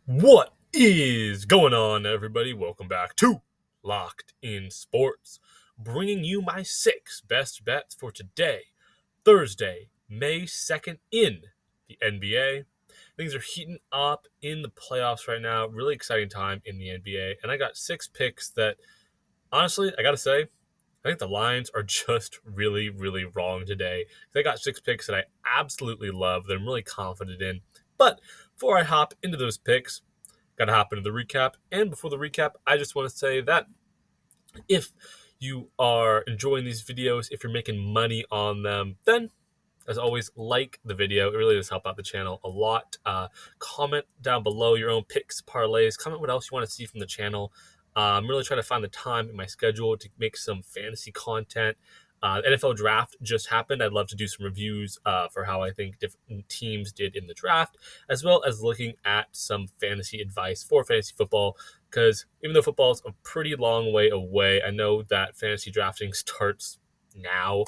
What is going on, everybody? Welcome back to Locked in Sports, bringing you my 6 best bets for today, Thursday, May 2nd, in the NBA. Things are heating up in the playoffs right now. Really exciting time in the NBA. And I got 6 picks that, honestly, I got to say, I think the lines are just really, really wrong today. I got 6 picks that I absolutely love, that I'm really confident in. But before I hop into those picks, got to hop into the recap. And before the recap, I just want to say that if you are enjoying these videos, if you're making money on them, then as always, like the video. It really does help out the channel a lot. Comment down below your own picks, parlays. Comment what else you want to see from the channel. I'm really trying to find the time in my schedule to make some fantasy content. NFL draft just happened. I'd love to do some reviews for how I think different teams did in the draft, as well as looking at some fantasy advice for fantasy football. Because even though football is a pretty long way away, I know that fantasy drafting starts now.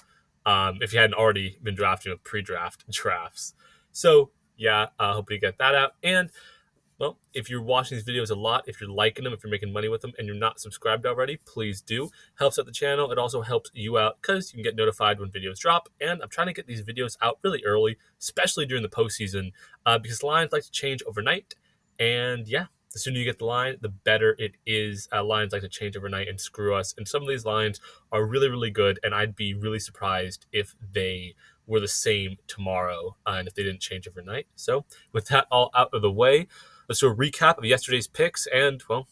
If you hadn't already been drafting with pre-draft drafts. So yeah, hope you get that out. And well, if you're watching these videos a lot, if you're liking them, if you're making money with them, and you're not subscribed already, please do. Helps out the channel. It also helps you out because you can get notified when videos drop. And I'm trying to get these videos out really early, especially during the postseason, because lines like to change overnight. And yeah, the sooner you get the line, the better it is. Lines like to change overnight and screw us. And some of these lines are really, really good. And I'd be really surprised if they were the same tomorrow and if they didn't change overnight. So with that all out of the way, let's do a recap of yesterday's picks. And, well,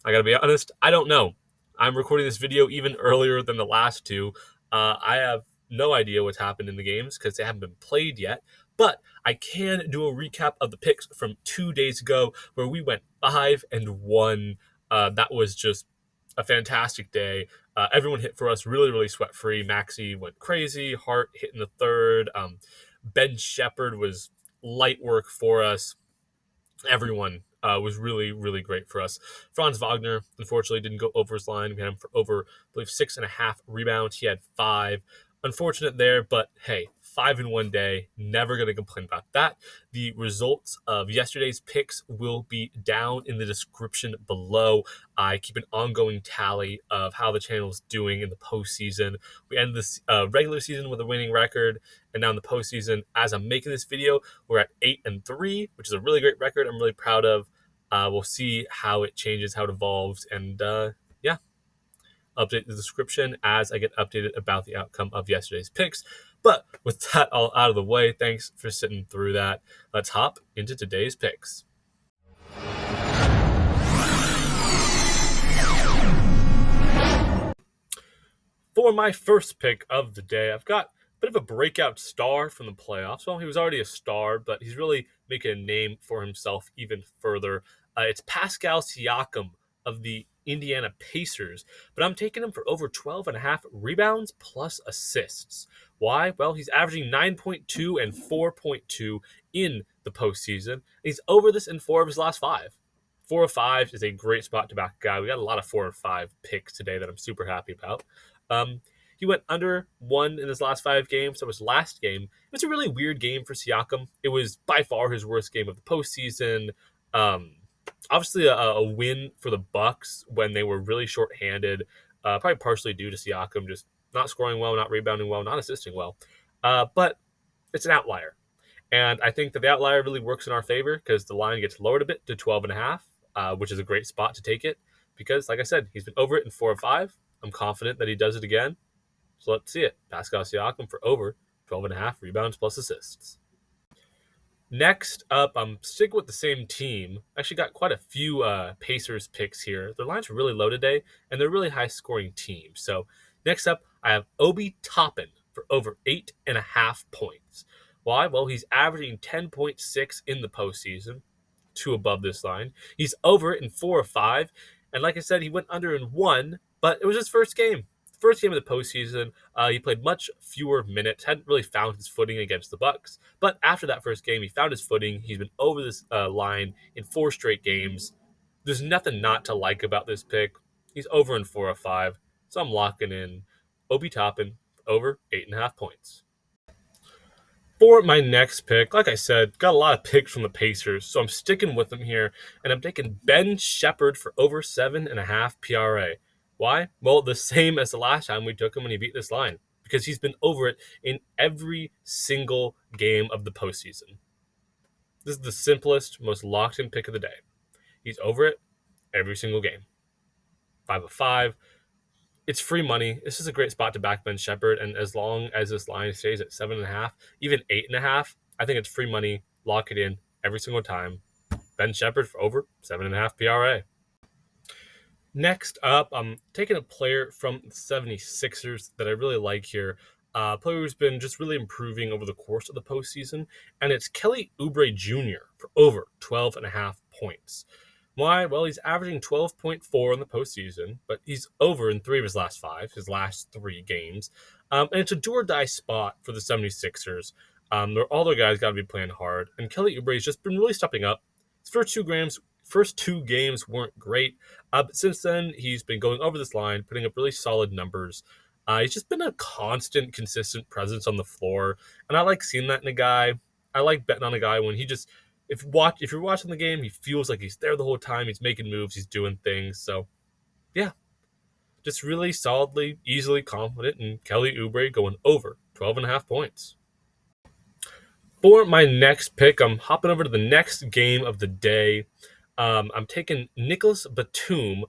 I got to be honest, I don't know. I'm recording this video even earlier than the last two. I have no idea what's happened in the games because they haven't been played yet. But I can do a recap of the picks from 2 days ago where we went 5-1. That was just a fantastic day. Everyone hit for us really, really sweat-free. Maxey went crazy. Hart hit in the third. Ben Shepherd was light work for us. Everyone was really, really great for us. Franz Wagner, unfortunately, didn't go over his line. We had him for over, I believe, 6.5 rebounds. He had 5. Unfortunate there, but hey, 5 in one day. Never going to complain about that. The results of yesterday's picks will be down in the description below. I keep an ongoing tally of how the channel is doing in the postseason. We end this regular season with a winning record, and now in the postseason, as I'm making this video, we're at 8-3, which is a really great record. I'm really proud of. We'll see how it changes, how it evolves, and yeah, update the description as I get updated about the outcome of yesterday's picks. But with that all out of the way, thanks for sitting through that. Let's hop into today's picks. For my first pick of the day, I've got a bit of a breakout star from the playoffs. Well, he was already a star, but he's really making a name for himself even further. It's Pascal Siakam of the Indiana Pacers, but I'm taking him for over 12.5 rebounds plus assists. Why? Well, he's averaging 9.2 and 4.2 in the postseason. He's over this in 4 of his last 5. 4 of 5 is a great spot to back a guy. We got a lot of 4 or 5 picks today that I'm super happy about. He went under 1 in his last 5 games. So his last game, it was a really weird game for Siakam. It was by far his worst game of the postseason. Obviously a win for the Bucks when they were really shorthanded, probably partially due to Siakam just not scoring well, not rebounding well, not assisting well. But it's an outlier. And I think that the outlier really works in our favor because the line gets lowered a bit to 12.5, which is a great spot to take it. Because, like I said, he's been over it in 4 of 5. I'm confident that he does it again. So let's see it. Pascal Siakam for over 12.5 rebounds plus assists. Next up, I'm sticking with the same team. Actually got quite a few Pacers picks here. Their lines are really low today, and they're really high-scoring teams. So next up, I have Obi Toppin for over 8.5 points. Why? Well, he's averaging 10.6 in the postseason, 2 above this line. He's over it in 4 of 5. And like I said, he went under in 1, but it was his first game. First game of the postseason, he played much fewer minutes, hadn't really found his footing against the Bucks. But after that first game, he found his footing. He's been over this line in 4 straight games. There's nothing not to like about this pick. He's over in 4 of 5, so I'm locking in Obi Toppin over 8.5 points. For my next pick, like I said, got a lot of picks from the Pacers, so I'm sticking with them here, and I'm taking Ben Shepherd for over 7.5 PRA. Why? Well, the same as the last time we took him when he beat this line, because he's been over it in every single game of the postseason. This is the simplest, most locked in pick of the day. He's over it every single game. 5 of 5. It's free money. This is a great spot to back Ben Shepherd, and as long as this line stays at 7.5, even 8.5, I think it's free money. Lock it in every single time. Ben Shepherd for over 7.5 PRA. Next up, I'm taking a player from the 76ers that I really like here. A player who's been just really improving over the course of the postseason, and it's Kelly Oubre Jr. for over 12.5 points. Why? Well, he's averaging 12.4 in the postseason, but he's over in 3 of his last 5, his last 3 games. And it's a do or die spot for the 76ers. All their guys got to be playing hard, and Kelly Oubre has just been really stepping up. His first two games weren't great, but since then he's been going over this line, putting up really solid numbers. He's just been a constant, consistent presence on the floor, and I like seeing that in a guy. I like betting on a guy when he just if you're watching the game, he feels like he's there the whole time. He's making moves, he's doing things. So yeah, just really solidly, easily confident in Kelly Oubre going over 12.5 points. For my next pick, I'm hopping over to the next game of the day. I'm taking Nicholas Batum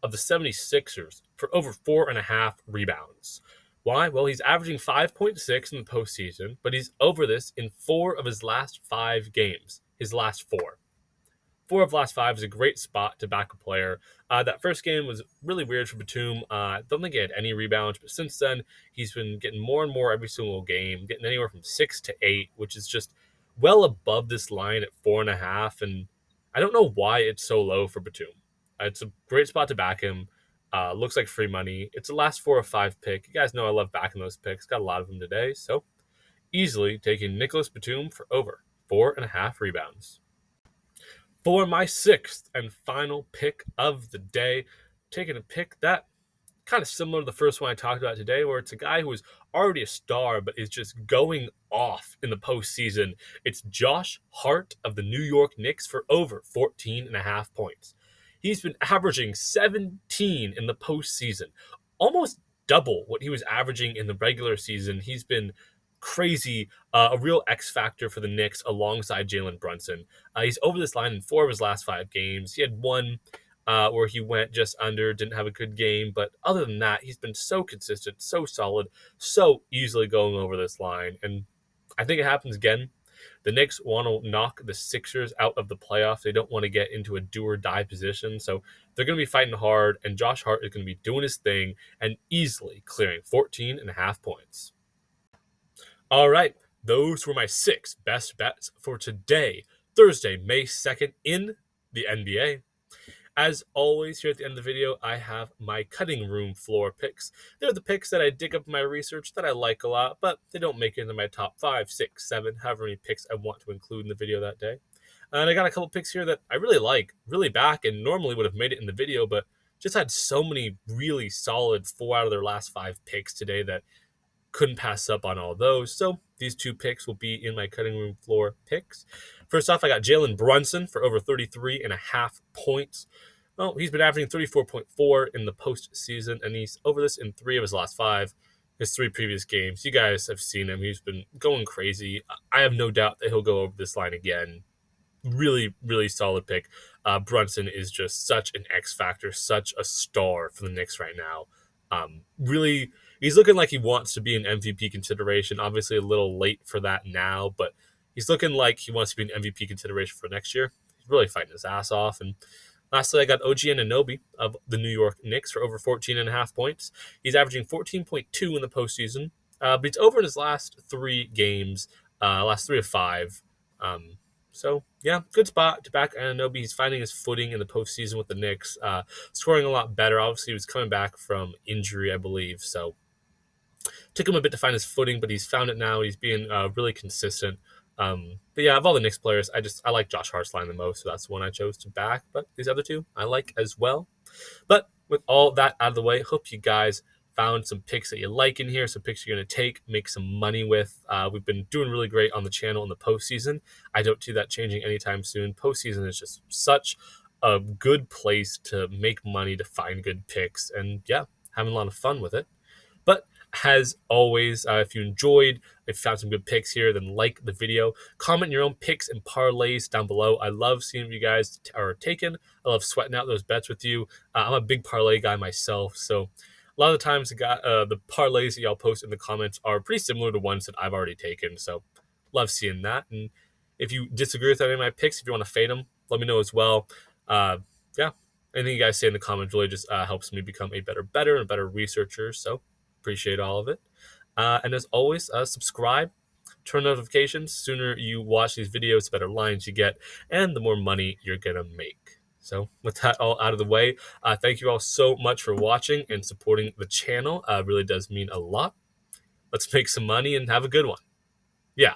of the 76ers for over 4.5 rebounds. Why? Well, he's averaging 5.6 in the postseason, but he's over this in 4 of his last 5 games. His last 4. 4 of last 5 is a great spot to back a player. That first game was really weird for Batum. I don't think he had any rebounds, but since then, he's been getting more and more every single game, getting anywhere from 6 to 8, which is just well above this line at 4.5. And I don't know why it's so low for Batum. It's a great spot to back him. Looks like free money. It's the last 4 of 5 pick. You guys know I love backing those picks. Got a lot of them today. So easily taking Nicholas Batum for over 4.5 rebounds. For my 6th and final pick of the day, taking a pick that kind of similar to the first one I talked about today, where it's a guy who is already a star but is just going off in the postseason. It's Josh Hart of the New York Knicks for over 14.5 points. He's been averaging 17 in the postseason, almost double what he was averaging in the regular season. He's been crazy, a real X factor for the Knicks alongside Jalen Brunson. He's over this line in 4 of his last 5 games. He had one where he went just under, didn't have a good game. But other than that, he's been so consistent, so solid, so easily going over this line. And I think it happens again. The Knicks want to knock the Sixers out of the playoffs. They don't want to get into a do-or-die position. So they're going to be fighting hard, and Josh Hart is going to be doing his thing and easily clearing 14.5 points. All right, those were my 6 best bets for today, Thursday, May 2nd in the NBA. As always, here at the end of the video, I have my cutting room floor picks. They're the picks that I dig up in my research that I like a lot, but they don't make it into my top 5, 6, 7, however many picks I want to include in the video that day. And I got a couple picks here that I really like, really back, and normally would have made it in the video, but just had so many really solid 4 out of their last 5 picks today that couldn't pass up on all those. So these 2 picks will be in my cutting room floor picks. First off, I got Jalen Brunson for over 33.5 points. Well, he's been averaging 34.4 in the postseason, and he's over this in 3 of his last 5, his 3 previous games. You guys have seen him. He's been going crazy. I have no doubt that he'll go over this line again. Really, really solid pick. Brunson is just such an X factor, such a star for the Knicks right now. Really, he's looking like he wants to be an MVP consideration. Obviously, a little late for that now, but he's looking like he wants to be an MVP consideration for next year. He's really fighting his ass off. And lastly, I got OG Anunoby of the New York Knicks for over 14.5 points. He's averaging 14.2 in the postseason, but he's over in his last 3 games, last 3 of 5. So, yeah, good spot to back Anunoby. He's finding his footing in the postseason with the Knicks, scoring a lot better. Obviously, he was coming back from injury, I believe, so took him a bit to find his footing, but he's found it now. He's being really consistent. But yeah, of all the Knicks players, I like Josh Hart's line the most, so that's the one I chose to back. But these other 2 I like as well. But with all that out of the way, hope you guys found some picks that you like in here, some picks you're going to take, make some money with. We've been doing really great on the channel in the postseason. I don't see that changing anytime soon. Postseason is just such a good place to make money, to find good picks, and yeah, having a lot of fun with it. But as always, if you enjoyed, if you found some good picks here, then like the video. Comment your own picks and parlays down below. I love seeing what you guys are taking. I love sweating out those bets with you. I'm a big parlay guy myself, so a lot of the times the parlays that y'all post in the comments are pretty similar to ones that I've already taken. So love seeing that. And if you disagree with any of my picks, if you want to fade them, let me know as well. Yeah, anything you guys say in the comments really just helps me become a better and a better researcher. So appreciate all of it. And as always, subscribe, turn notifications. Sooner you watch these videos, the better lines you get, and the more money you're going to make. So with that all out of the way, thank you all so much for watching and supporting the channel. Really does mean a lot. Let's make some money and have a good one. Yeah.